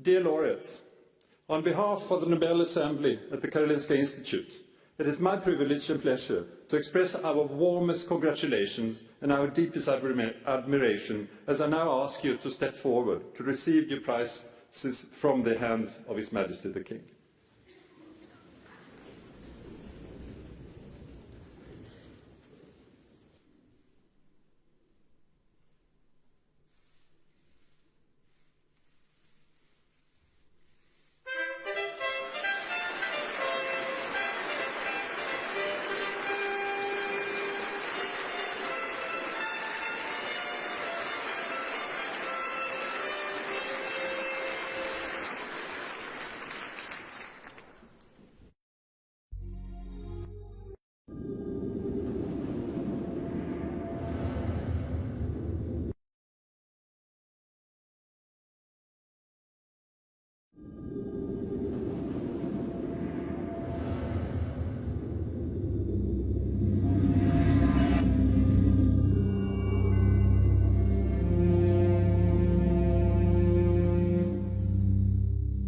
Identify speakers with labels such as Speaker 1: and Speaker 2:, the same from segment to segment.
Speaker 1: Dear laureates, on behalf of the Nobel Assembly at the Karolinska Institute, it is my privilege and pleasure to express our warmest congratulations and our deepest admiration as I now ask you to step forward to receive your prizes from the hands of His Majesty the King.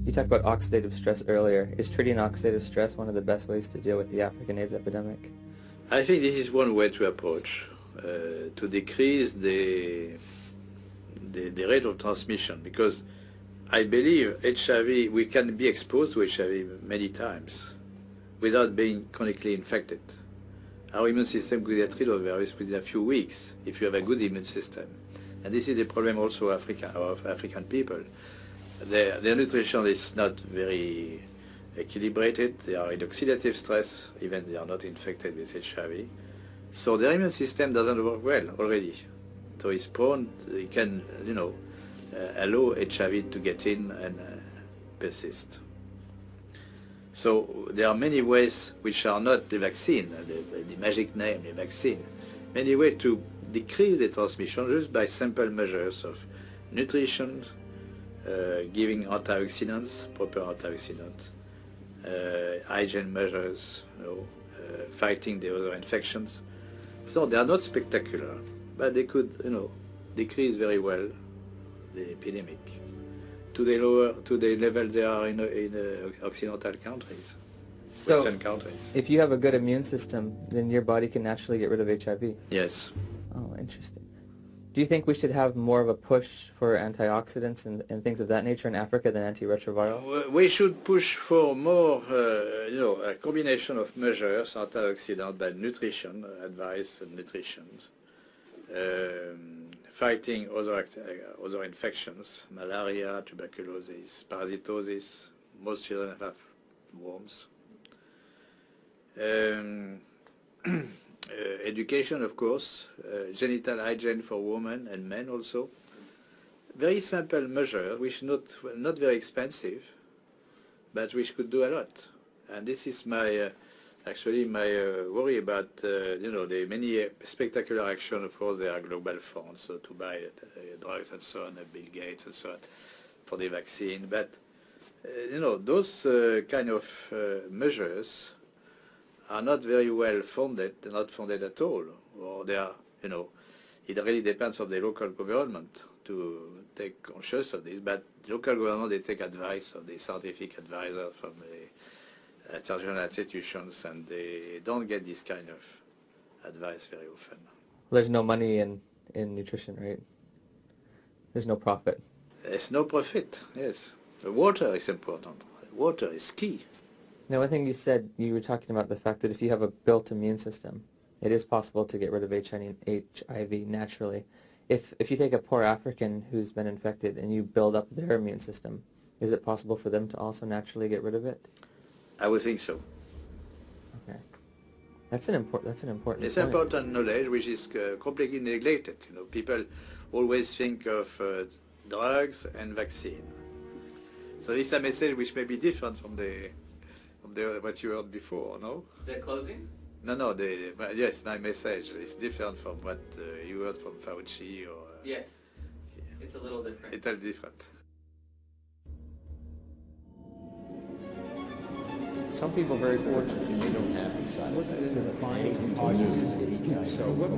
Speaker 2: You talked about oxidative stress earlier. Is treating oxidative stress one of the best ways to deal with the African AIDS epidemic?
Speaker 3: I think this is one way to approach, to decrease the rate of transmission, because I believe HIV, we can be exposed to HIV many times without being chronically infected. Our immune system could get rid of the virus within a few weeks if you have a good immune system. And this is the problem also of African people. Their nutrition is not very equilibrated. They are in oxidative stress, even they are not infected with HIV. So their immune system doesn't work well already. So it's prone, it can, allow HIV to get in and persist. So there are many ways which are not the vaccine, the magic name, the vaccine. Many ways to decrease the transmission just by simple measures of nutrition, giving antioxidants, proper antioxidants, hygiene measures, fighting the other infections. So they are not spectacular, but they could, decrease very well the epidemic to the level they are in Occidental countries, Western countries.
Speaker 2: If you have a good immune system, then your body can naturally get rid of HIV.
Speaker 3: Yes.
Speaker 2: Oh, interesting. Do you think we should have more of a push for antioxidants and things of that nature in Africa than antiretrovirals?
Speaker 3: We should push for more, a combination of measures, antioxidant by nutrition, advice and nutrition, fighting other infections, malaria, tuberculosis, parasitosis. Most children have worms. Education, of course, genital hygiene for women and men also. Very simple measure, which not very expensive, but which could do a lot. And this is my worry about the many spectacular action. Of course, there are global funds to buy drugs and so on, Bill Gates and so on, for the vaccine. But those kind of measures are not very well funded, not funded at all, or they are, it really depends on the local government to take conscious of this, but the local government, they take advice of the scientific advisor from the international institutions, and they don't get this kind of advice very often.
Speaker 2: There's no money in nutrition, right? There's no profit.
Speaker 3: There's no profit, yes. The water is important. Water is key.
Speaker 2: Now, one thing you said, you were talking about the fact that if you have a built immune system, it is possible to get rid of HIV naturally. If you take a poor African who's been infected and you build up their immune system, is it possible for them to also naturally get rid of it?
Speaker 3: I would think so.
Speaker 2: Okay. That's an important
Speaker 3: It's
Speaker 2: point.
Speaker 3: important knowledge which is completely neglected. People always think of drugs and vaccine. So this is a message which may be different from what you heard before, no?
Speaker 2: The closing?
Speaker 3: No, yes, my message is different from what you heard from Fauci or...
Speaker 2: Yes, it's a little different.
Speaker 3: It's a little different.
Speaker 4: Some people are very fortunate and they don't have these side effects. So what